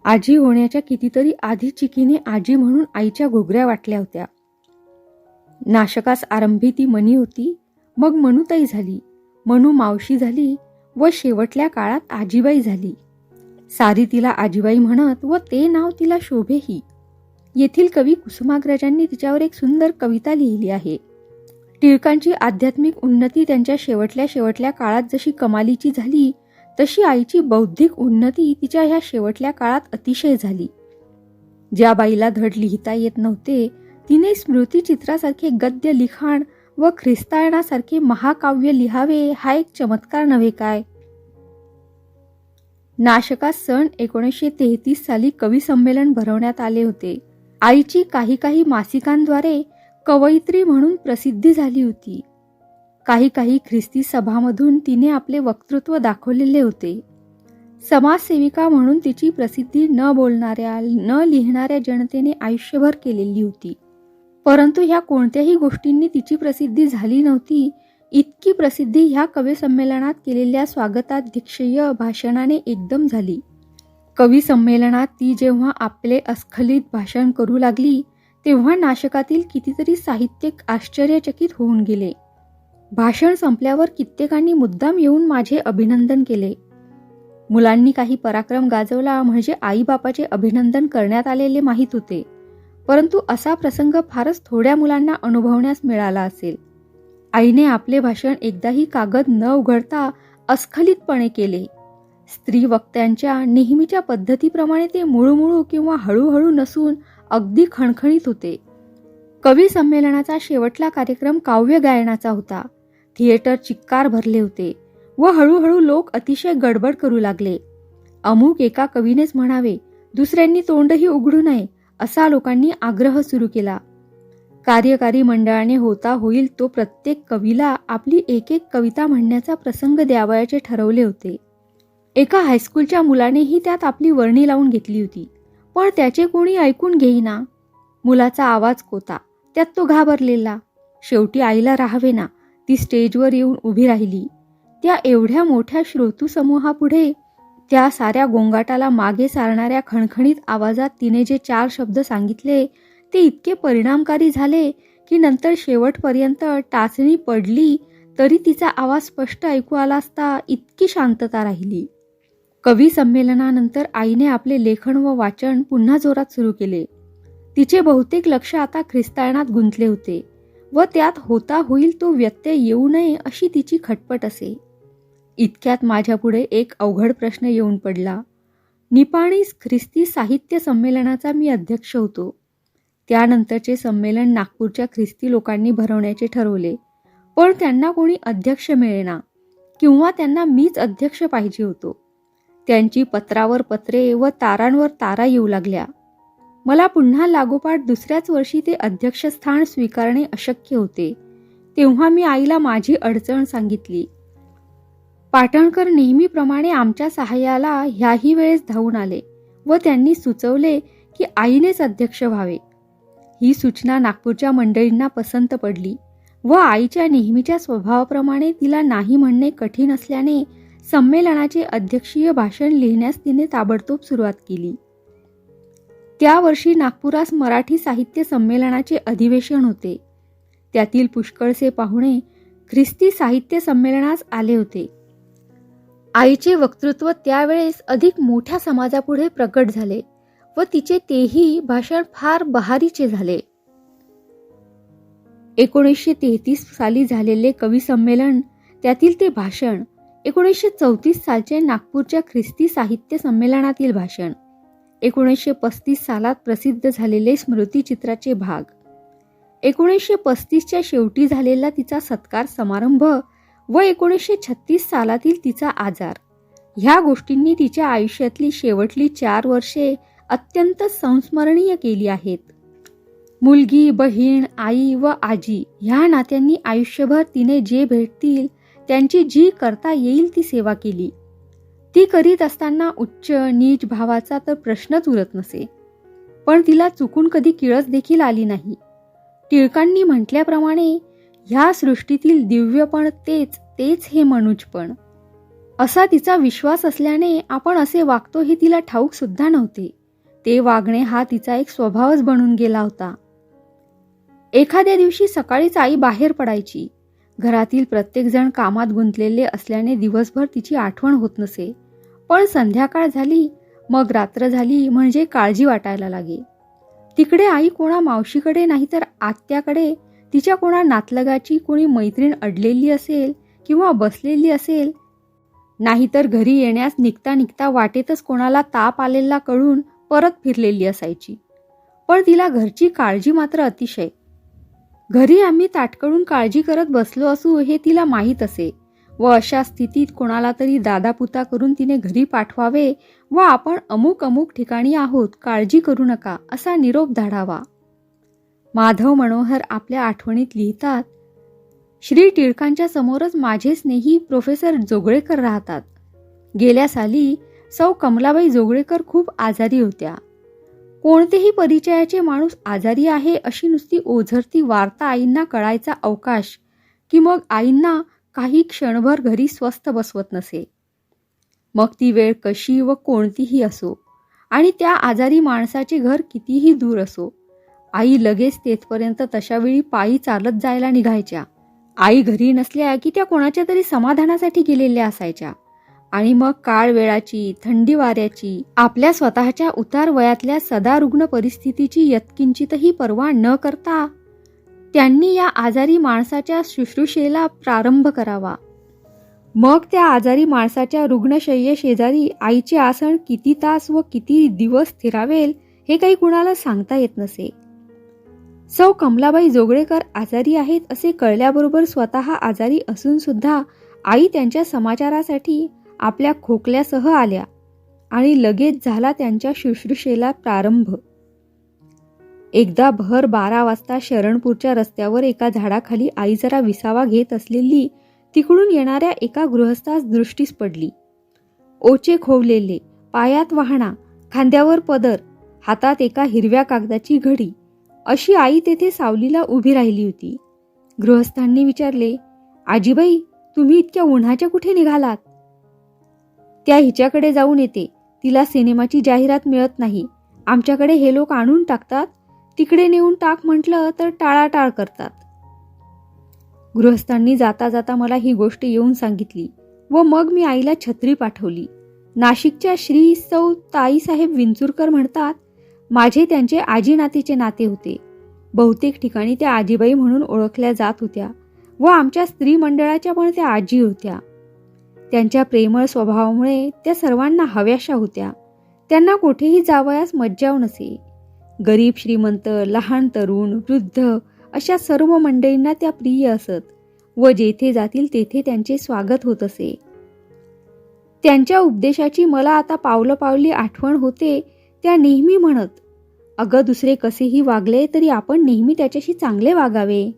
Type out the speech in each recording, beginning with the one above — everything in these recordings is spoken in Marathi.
आजी होण्याच्या कितीतरी आधी चिकीने आजी म्हणून आईच्या घुगऱ्या वाटल्या होत्या. नाशकास आरंभी ती मनी होती, मग मनुताई झाली, मनु मावशी झाली व शेवटल्या काळात आजीबाई झाली. सारी तिला आजीबाई म्हणत व ते नाव तिला शोभेही. येथील कवी कुसुमाग्रजांनी तिच्यावर एक सुंदर कविता लिहिली आहे. टिळकांची आध्यात्मिक उन्नती त्यांच्या शेवटल्या काळात जशी कमालीची झाली, तशी आईची बौद्धिक उन्नती तिच्या ह्या शेवटल्या काळात अतिशय झाली. ज्या बाईला धड लिहिता येत नव्हते, तिने स्मृतिचित्रासारखे गद्य लिखाण व ख्रिस्तायनासारखे महाकाव्य लिहावे हा एक चमत्कार नव्हे काय. नाशकास सन 1933 साली कवी संमेलन भरवण्यात आले होते. आईची काही मासिकांद्वारे कवयित्री म्हणून प्रसिद्धी झाली होती. काही ख्रिस्ती सभामधून तिने आपले वक्तृत्व दाखवलेले होते. समाजसेविका म्हणून तिची प्रसिद्धी न बोलणाऱ्या न लिहिणाऱ्या जनतेने आयुष्यभर केलेली होती. परंतु ह्या कोणत्याही गोष्टींनी तिची प्रसिद्धी झाली नव्हती. इतकी प्रसिद्धी ह्या कवी संमेलनात केलेल्या स्वागताध्यक्षीय भाषणाने एकदम झाली. कवी संमेलनात ती जेव्हा आपले अस्खलित भाषण करू लागली, तेव्हा नाशकातील कितीतरी साहित्यिक आश्चर्यचकित होऊन गेले. भाषण संपल्यावर कित्येकांनी मुद्दाम येऊन माझे अभिनंदन केले. मुलांनी काही पराक्रम गाजवला म्हणजे आईबापाचे अभिनंदन करण्यात आलेले माहीत होते, परंतु असा प्रसंग फारच थोड्या मुलांना अनुभवण्यास मिळाला असेल. आईने आपले भाषण एकदाही कागद न उघडता अस्खलितपणे केले. स्त्री वक्त्यांच्या नेहमीच्या पद्धतीप्रमाणे ते मुळूमुळू किंवा हळूहळू नसून अगदी खणखणीत होते. कवी संमेलनाचा शेवटला कार्यक्रम काव्य गायनाचा होता. थिएटर चिक्कार भरले होते व हळूहळू लोक अतिशय गडबड करू लागले. अमुक एका कवीनेच म्हणावे, दुसऱ्यांनी तोंडही उघडू नये असा लोकांनी आग्रह सुरू केला. कार्यकारी मंडळाने होता होईल तो प्रत्येक कवीला आपली एक कविता म्हणण्याचा प्रसंग द्यावयाचे ठरवले होते. एका हायस्कूलच्या मुलानेही त्यात आपली वर्णी लावून घेतली होती, पण त्याचे कोणी ऐकून घेईना. मुलाचा आवाज कोता, त्यात तो घाबरलेला. शेवटी आईला राहावेना, ती स्टेजवर येऊन उभी राहिली. त्या एवढ्या मोठ्या श्रोतू समूहापुढे त्या साऱ्या गोंगाटाला मागे सारणाऱ्या खणखणीत आवाजात तिने जे 4 शब्द सांगितले ते इतके परिणामकारी झाले की नंतर शेवटपर्यंत टाचणी पडली तरी तिचा आवाज स्पष्ट ऐकू आला असता इतकी शांतता राहिली. कवी संमेलनानंतर आईने आपले लेखन व वाचन पुन्हा जोरात सुरू केले. तिचे बहुतेक लक्ष आता ख्रिस्तायनात गुंतले होते व त्यात होता होईल तो व्यत्यय येऊ नये अशी तिची खटपट असे. इतक्यात माझ्यापुढे एक अवघड प्रश्न येऊन पडला. निपाणी ख्रिस्ती साहित्य संमेलनाचा मी अध्यक्ष होतो. त्यानंतरचे संमेलन नागपूरच्या ख्रिस्ती लोकांनी भरवण्याचे ठरवले, पण त्यांना कोणी अध्यक्ष मिळेना किंवा त्यांना मीच अध्यक्ष पाहिजे होतो. त्यांची पत्रावर पत्रे व तारांवर तारा येऊ लागल्या. मला पुन्हा लागोपाठ दुसऱ्याच वर्षी ते अध्यक्षस्थान स्वीकारणे अशक्य होते. तेव्हा मी आईला माझी अडचण सांगितली. पाटणकर नेहमीप्रमाणे आमच्या सहाय्याला ह्याही वेळेस धावून आले व त्यांनी सुचवले की आईनेच अध्यक्ष व्हावे. ही सूचना नागपूरच्या मंडळींना पसंत पडली व आईच्या नेहमीच्या स्वभावाप्रमाणे तिला नाही म्हणणे कठीण असल्याने संमेलनाचे अध्यक्षीय भाषण लिहिण्यास तिने ताबडतोब सुरुवात केली. त्या वर्षी नागपुरास मराठी साहित्य संमेलनाचे अधिवेशन होते. त्यातील पुष्कळसे पाहुणे ख्रिस्ती साहित्य संमेलनास आले होते. आईचे वक्तृत्व त्यावेळेस अधिक मोठ्या समाजापुढे प्रकट झाले व तिचे तेही भाषण फार बहारीचे झाले. 1933 साली झालेले कवी संमेलन, त्यातील ते भाषण, 1934 सालचे नागपूरच्या ख्रिस्ती साहित्य संमेलनातील भाषण, 1935 सालात प्रसिद्ध झालेले स्मृतिचित्राचे भाग, 1935च्या शेवटी झालेला तिचा सत्कार समारंभ व 1936 सालातील तिचा आजार, ह्या गोष्टींनी तिच्या आयुष्यातली शेवटली 4 वर्षे अत्यंत संस्मरणीय केली आहेत. मुलगी, बहीण, आई व आजी ह्या नात्यांनी आयुष्यभर तिने जे भेटतील त्यांची जी करता येईल ती सेवा केली. ती करीत असताना उच्च नीच भावाचा तर प्रश्नच उरत नसे, पण तिला चुकून कधी किळस देखील आली नाही. टिळकांनी म्हटल्याप्रमाणे ह्या सृष्टीतील दिव्यपण तेच हे मनुजपण, असा तिचा विश्वास असल्याने आपण असे वागतो हे तिला ठाऊक सुद्धा नव्हते. ते वागणे हा तिचा एक स्वभावच बनून गेला होता. एखाद्या दिवशी सकाळीच आई बाहेर पडायची. घरातील प्रत्येकजण कामात गुंतलेले असल्याने दिवसभर तिची आठवण होत नसे. पण संध्याकाळ झाली, मग रात्र झाली म्हणजे काळजी वाटायला लागे. तिकडे आई कोणा मावशीकडे नाहीतर आत्याकडे तिच्या कोणा नातलगाची कोणी मैत्रीण अडलेली असेल किंवा बसलेली असेल, नाहीतर घरी येण्यास निघता निघता वाटेतच कोणाला ताप आलेला कळून परत फिरलेली असायची. पण तिला घरची काळजी मात्र अतिशय. घरी आम्ही ताटकळून काळजी करत बसलो असू हे तिला माहीत असे व अशा स्थितीत कोणाला तरी दादापुता करून तिने घरी पाठवावे व आपण अमुक अमुक ठिकाणी आहोत, काळजी करू नका असा निरोप धाडावा. माधव मनोहर आपल्या आठवणीत लिहितात, श्री टिळकांच्या समोरच माझे स्नेही प्रोफेसर जोगळेकर राहतात. गेल्या साली सौ कमलाबाई जोगळेकर खूप आजारी होत्या. कोणतेही परिचयाचे माणूस आजारी आहे अशी नुसती ओझरती वार्ता आईंना कळायचा अवकाश की मग आईंना काही क्षणभर घरी स्वस्थ बसवत नसे. मग ती वेळ कशी व कोणतीही असो आणि त्या आजारी माणसाचे घर कितीही दूर असो, आई लगेच तेथपर्यंत तशावेळी पायी चालत जायला निघायच्या. आई घरी नसल्या की त्या कोणाच्या तरी समाधानासाठी गेलेल्या असायच्या आणि मग काळ वेळाची, थंडी वाऱ्याची, आपल्या स्वतःच्या उतार वयातल्या सदा रुग्ण परिस्थितीची यत्किंचितही पर्वा न करता त्यांनी या आजारी माणसाच्या शुश्रूषेला प्रारंभ करावा. मग त्या आजारी माणसाच्या रुग्णशय्ये शेजारी आईचे आसन किती तास व किती दिवस स्थिरावेल हे काही कुणाला सांगता येत नसे. सौ कमलाबाई जोगळेकर आजारी आहेत असे कळल्याबरोबर स्वतः आजारी असून सुद्धा आई त्यांच्या समाचारासाठी आपल्या खोकल्यासह आल्या आणि लगेच झाला त्यांच्या शुश्रूषेला प्रारंभ. एकदा भर 12 वाजता शरणपूरच्या रस्त्यावर एका झाडाखाली आई जरा विसावा घेत असलेली तिकडून येणाऱ्या एका गृहस्थास दृष्टीस पडली. ओचे खोवलेले, पायात वाहणा, खांद्यावर पदर, हातात एका हिरव्या कागदाची घडी अशी आई तेथे सावलीला उभी राहिली होती. गृहस्थांनी विचारले, आजीबाई तुम्ही इतक्या उन्हाच्या कुठे निघालात? त्या हिच्याकडे जाऊन येते, तिला सिनेमाची जाहिरात मिळत नाही. आमच्याकडे हे लोक आणून टाकतात, तिकडे नेऊन टाक म्हटलं तर टाळाटाळ करतात. गृहस्थांनी जाता जाता मला ही गोष्ट येऊन सांगितली व मग मी आईला छत्री पाठवली. नाशिकच्या श्री सौ ताईसाहेब विंचुरकर म्हणतात, माझे त्यांचे आजी नातीचे नाते होते. बहुतेक ठिकाणी त्या आजीबाई म्हणून ओळखल्या जात होत्या व आमच्या स्त्री मंडळाच्या पण त्या आजी होत्या. त्यांच्या प्रेमळ स्वभावामुळे त्या सर्वांना हव्याशा होत्या. त्यांना कुठेही जावयास मज्जाव नसे. गरीब श्रीमंत, लहान तरुण, वृद्ध अशा सर्व मंडळींना त्या प्रिय असत व जेथे जातील तेथे त्यांचे स्वागत होत असे. त्यांच्या उपदेशाची मला आता पावलोपावली आठवण होते. त्या नेहमी म्हणत, अगं दुसरे कसेही वागले तरी आपण नेहमी त्याच्याशी चांगले वागावे.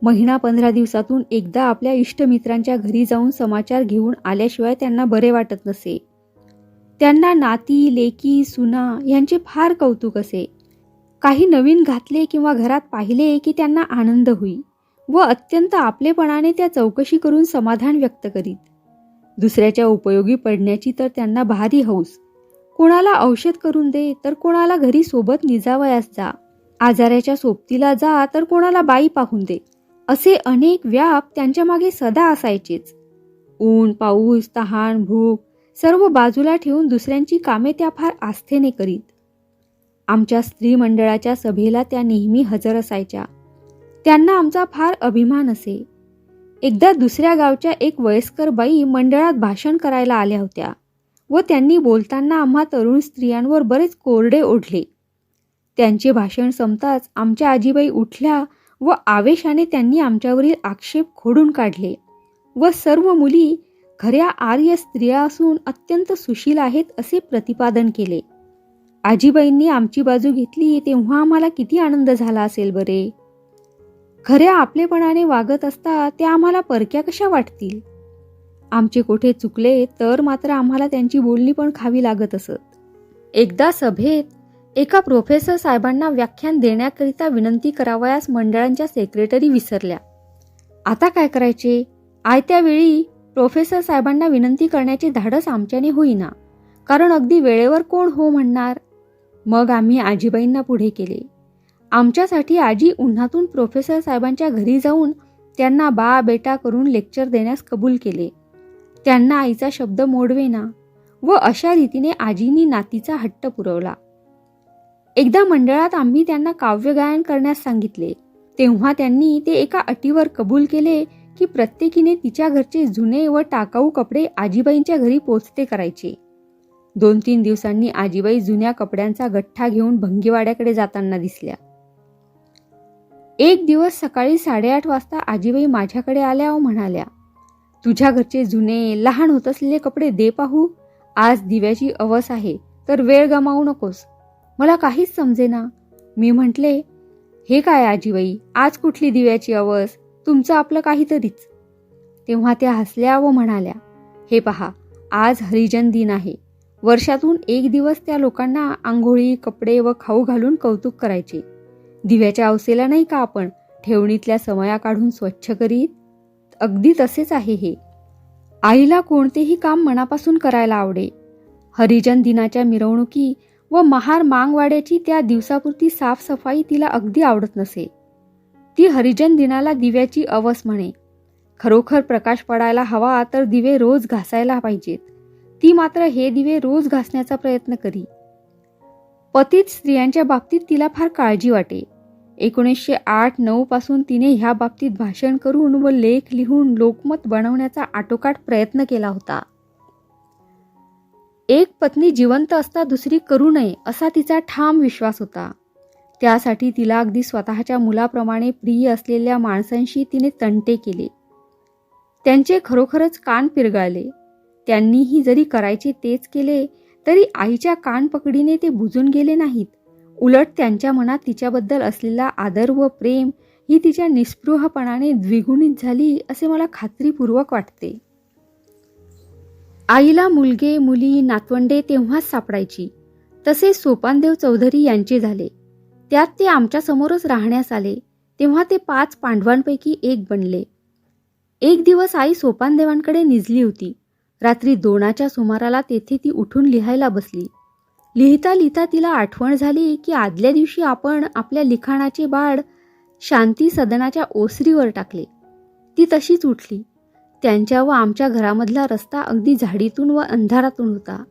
महिना 15 दिवसातून एकदा आपल्या इष्टमित्रांच्या घरी जाऊन समाचार घेऊन आल्याशिवाय त्यांना बरे वाटत नसे. त्यांना नाती, लेकी, सुना यांचे फार कौतुक असे. काही नवीन घातले किंवा घरात पाहिले की त्यांना आनंद होई व अत्यंत आपलेपणाने त्या चौकशी करून समाधान व्यक्त करीत. दुसऱ्याच्या उपयोगी पडण्याची तर त्यांना भारी हौस. कोणाला औषध करून दे तर कोणाला घरी सोबत निजावयास जा, आजाराच्या सोबतीला जा तर कोणाला बाई पाहून दे, असे अनेक व्याप त्यांच्या मागे सदा असायचेच. ऊन, पाऊस, तहान, भूक सर्व बाजूला ठेवून दुसऱ्यांची कामे त्या फार आस्थेने करीत. आमच्या स्त्री मंडळाच्या सभेला त्या नेहमी हजर असायच्या. त्यांना आमचा फार अभिमान असे. एकदा दुसऱ्या गावच्या एक वयस्कर बाई मंडळात भाषण करायला आल्या होत्या व त्यांनी बोलताना आम्हा तरुण स्त्रियांवर बरेच कोरडे ओढले. त्यांचे भाषण संपताच आमच्या आजीबाई उठल्या व आवेशाने त्यांनी आमच्यावरील आक्षेप खोडून काढले व सर्व मुली खऱ्या आर्य स्त्रिया असून अत्यंत सुशील आहेत असे प्रतिपादन केले. आजीबाईंनी आमची बाजू घेतली तेव्हा आम्हाला किती आनंद झाला असेल बरे. खऱ्या आपलेपणाने वागत असता त्या आम्हाला परक्या कशा वाटतील. आमचे कोठे चुकले तर मात्र आम्हाला त्यांची बोलणी पण खावी लागत असत. एकदा सभेत एका प्रोफेसर साहेबांना व्याख्यान देण्याकरिता विनंती करावयास मंडळांच्या सेक्रेटरी विसरल्या. आता काय करायचे? आयत्या वेळी प्रोफेसर साहेबांना विनंती करण्याचे धाडस आमच्याने होईना, कारण अगदी वेळेवर कोण हो म्हणणार. मग आम्ही आजीबाईंना पुढे केले. आमच्यासाठी आजी उन्हातून प्रोफेसर साहेबांच्या घरी जाऊन त्यांना बा बेटा करून लेक्चर देण्यास कबूल केले. त्यांना आईचा शब्द मोडवेना व अशा रीतीने आजींनी नातीचा हट्ट पुरवला. एकदा मंडळात आम्ही त्यांना काव्यगायन करण्यास सांगितले. तेव्हा त्यांनी ते एका अटीवर कबूल केले की प्रत्येकीने तिच्या घरचे जुने व टाकाऊ कपडे आजीबाईंच्या घरी पोचते करायचे. 2-3 दिवसांनी आजीबाई जुन्या कपड्यांचा गठ्ठा घेऊन भंगीवाड्याकडे जाताना दिसल्या. एक दिवस सकाळी 8:30 वाजता आजीबाई माझ्याकडे आल्या व म्हणाल्या, तुझ्या घरचे जुने लहान होत असलेले कपडे दे पाहू. आज दिव्याची अवस आहे तर वेळ गमावू नकोस. मला काहीच समजेना. मी म्हटले, हे काय आजीबाई, आज कुठली दिव्याची अवस, तुमचं आपलं काहीतरीच. तेव्हा त्या हसल्या व म्हणाल्या, हे पहा, आज हरिजन दिन आहे. वर्षातून एक दिवस त्या लोकांना आंघोळी कपडे व खाऊ घालून कौतुक करायचे. दिव्याच्या अवसेला नाही का आपण ठेवणीतल्या समया काढून स्वच्छ करीत. अगदी तसेच आहे हे. आईला कोणतेही काम मनापासून करायला आवडे. हरिजन दिनाच्या मिरवणुकी व महार मांगवाड्याची त्या दिवसापुरती साफसफाई तिला अगदी आवडत नसे. ती हरिजन दिनाला दिव्याची अवस म्हणे. खरोखर प्रकाश पडायला हवा तर दिवे रोज घासायला पाहिजेत. ती मात्र हे दिवे रोज घासण्याचा प्रयत्न करी. पतित स्त्रियांच्या बाबतीत तिला फार काळजी वाटे. 1908-9 पासून तिने ह्या बाबतीत भाषण करून व लेख लिहून लोकमत बनवण्याचा आटोकाट प्रयत्न केला होता. एक पत्नी जिवंत असता दुसरी करू नये असा तिचा ठाम विश्वास होता. त्यासाठी तिला अगदी स्वतःच्या मुलाप्रमाणे प्रिय असलेल्या माणसांशी तिने तंटे केले. त्यांचे खरोखरच कान पिरगाळले. त्यांनीही जरी करायचे तेच केले तरी आईच्या कानपकडीने ते बुजून गेले नाहीत. उलट त्यांच्या मनात तिच्याबद्दल असलेला आदर व प्रेम ही तिच्या निस्पृहपणाने द्विगुणित झाली असे मला खात्रीपूर्वक वाटते. आईला मुलगे मुली नातवंडे तेव्हाच सापडायची. तसे सोपानदेव चौधरी यांचे झाले. त्यात ते आमच्या समोरच राहण्यास आले. तेव्हा ते 5 पांडवांपैकी एक बनले. एक दिवस आई सोपानदेवांकडे निजली होती. रात्री 2च्या सुमाराला तेथे ती उठून लिहायला बसली. लिहिता लिहिता तिला आठवण झाली की आदल्या दिवशी आपण आपल्या लिखाणाचे बाळ शांती सदनाच्या ओसरीवर टाकले. ती तशीच उठली. त्यांच्या व आमच्या घरामधला रस्ता अगदी झाडीतून व अंधारातून होता.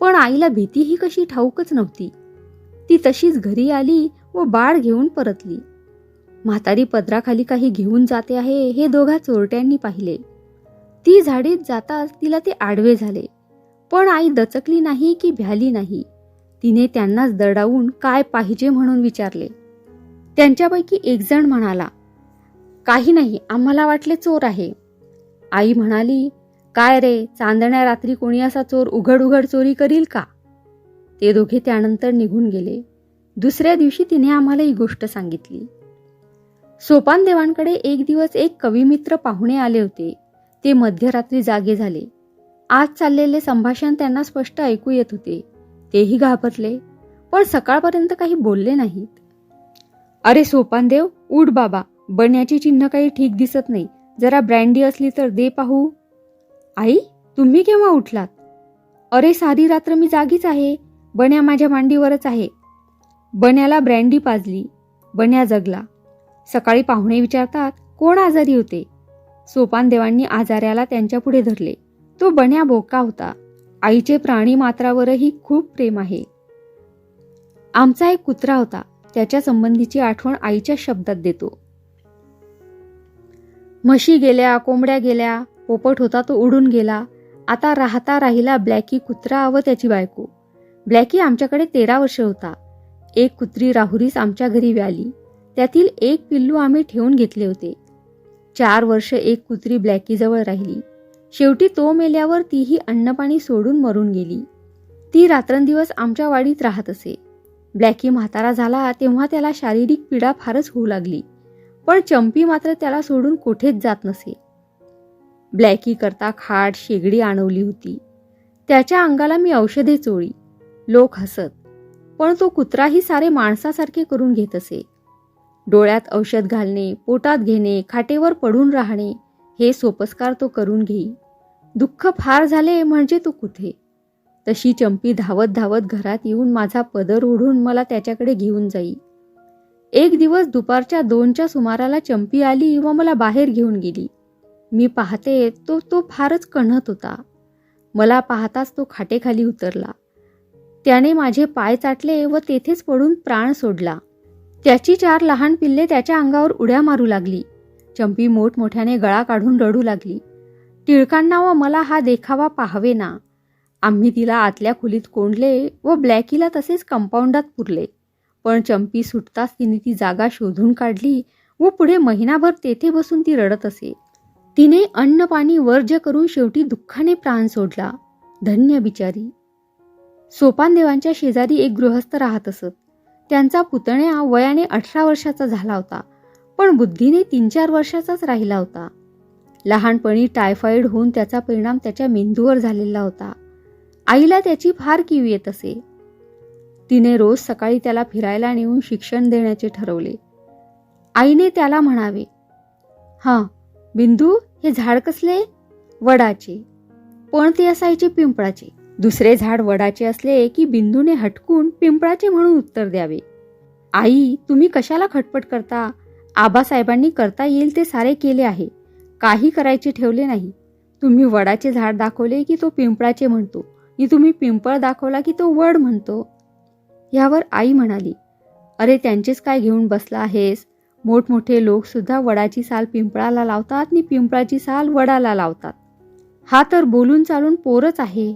पण आईला भीतीही कशी ठाऊकच नव्हती. ती तशीच घरी आली व बाळ घेऊन परतली. म्हातारी पदराखाली काही घेऊन जाते आहे हे दोघा चोरट्यांनी पाहिले. ती झाडीत जाताच तिला ते आडवे झाले. पण आई दचकली नाही की भ्याली नाही. तिने त्यांनाच दडावून काय पाहिजे म्हणून विचारले. त्यांच्यापैकी एक जण म्हणाला, काही नाही, आम्हाला वाटले चोर आहे. आई म्हणाली, काय रे, चांदण्या रात्री कोणी असा चोर उघड उघड चोरी करील का? ते दोघे त्यानंतर निघून गेले. दुसऱ्या दिवशी तिने आम्हाला ही गोष्ट सांगितली. सोपानदेवांकडे एक दिवस एक कविमित्र पाहुणे आले होते. ते मध्यरात्री जागे झाले. आज चाललेले संभाषण त्यांना स्पष्ट ऐकू येत होते. तेही घाबरले, पण सकाळपर्यंत काही बोलले नाहीत. अरे सोपानदेव, उठ बाबा, बन्याची चिन्ह काही ठीक दिसत नाही. जरा ब्रँडी असली तर दे पाहू. आई, तुम्ही केव्हा उठलात? अरे सारी रात्र मी जागीच आहे. बन्या माझ्या मांडीवरच आहे. बन्याला ब्रँडी पाजली. बन्या जगला. सकाळी पाहुणे विचारतात, कोण आजारी होते? सोपानदेवांनी आजाऱ्याला त्यांच्या पुढे धरले. तो बन्या बोका होता. आईचे प्राणी मात्रावरही खूप प्रेम आहे. आमचा एक कुत्रा होता. त्याच्या संबंधीची आठवण आईच्या शब्दात देतो. म्हशी गेल्या, कोंबड्या गेल्या, पोपट होता तो उडून गेला. आता राहता राहिला ब्लॅकी कुत्रा व त्याची बायको. ब्लॅकी आमच्याकडे 13 वर्ष होता. एक कुत्री राहुरीस आमच्या घरी व्याली. त्यातील एक पिल्लू आम्ही ठेवून घेतले होते. 4 वर्ष एक कुत्री ब्लॅकीजवळ राहिली. शेवटी तो मेल्यावर तीही अन्नपाणी सोडून मरून गेली. ती रात्रंदिवस आमच्या वाडीत राहत असे. ब्लॅकी म्हातारा झाला तेव्हा त्याला शारीरिक पीडा फारच होऊ लागली. पण चंपी मात्र त्याला सोडून कुठेच जात नसे. ब्लॅकी करता खाट शेगडी आणवली होती. त्याच्या अंगाला मी औषधे चोळी. लोक हसत. पण तो कुत्राही सारे माणसासारखे करून घेत असे. डोळ्यात औषध घालणे, पोटात घेणे, खाटेवर पडून राहणे हे सोपस्कार तो करून घेई. दुःख फार झाले म्हणजे तो कुठे. तशी चंपी धावत धावत घरात येऊन माझा पदर ओढून मला त्याच्याकडे घेऊन जाई. एक दिवस दुपारच्या 2च्या सुमाराला चंपी आली व मला बाहेर घेऊन गेली. मी पाहते तो फारच कण्हत होता. मला पाहताच तो खाटेखाली उतरला. त्याने माझे पाय चाटले व तेथेच पडून प्राण सोडला. त्याची 4 लहान पिल्ले त्याच्या अंगावर उड्या मारू लागली. चंपी मोठमोठ्याने गळा काढून रडू लागली. टिळकांना व मला हा देखावा पाहावेना. आम्ही तिला आतल्या खोलीत कोंडले व ब्लॅकीला तसेच कंपाऊंडात पुरले. पण चंपी सुटताच तिने ती जागा शोधून काढली व पुढे महिनाभर तेथे बसून ती रडत असे. तिने अन्न पाणी वर्ज्य करून शेवटी दुःखाने प्राण सोडला. धन्य बिचारी. सोपानदेवांच्या शेजारी एक गृहस्थ राहत असत. त्यांचा पुतण्या वयाने 18 वर्षाचा झाला होता, पण बुद्धीने 3-4 वर्षाचाच राहिला होता. लहानपणी टायफॉइड होऊन त्याचा परिणाम त्याच्या मेंदूवर झालेला होता. आईला त्याची फार कीव येत असे. तिने रोज सकाळी त्याला फिरायला नेऊन शिक्षण देण्याचे ठरवले. आईने त्याला म्हणावे, "हां बिंदू, हे झाड कसले? वडाचे." पण ते असायचे पिंपळाचे. दुसरे झाड वडाचे असले की बिंदूने हटकून पिंपळाचे म्हणून उत्तर द्यावे. "आई, तुम्ही कशाला खटपट करता? आबासाहेबांनी करता येईल ते सारे केले आहे. काही करायचे ठेवले नाही. तुम्ही वडाचे झाड दाखवले की तो पिंपळाचे म्हणतो, की तुम्ही पिंपळ दाखवला की तो वड म्हणतो." यावर आई म्हणाली, "अरे त्यांचेच काय घेऊन बसला आहेस? मोठमोठे लोक सुद्धा वडाची साल पिंपळाला लावतात आणि पिंपळाची साल वडाला लावतात. हा तर बोलून चालून पोरच आहे.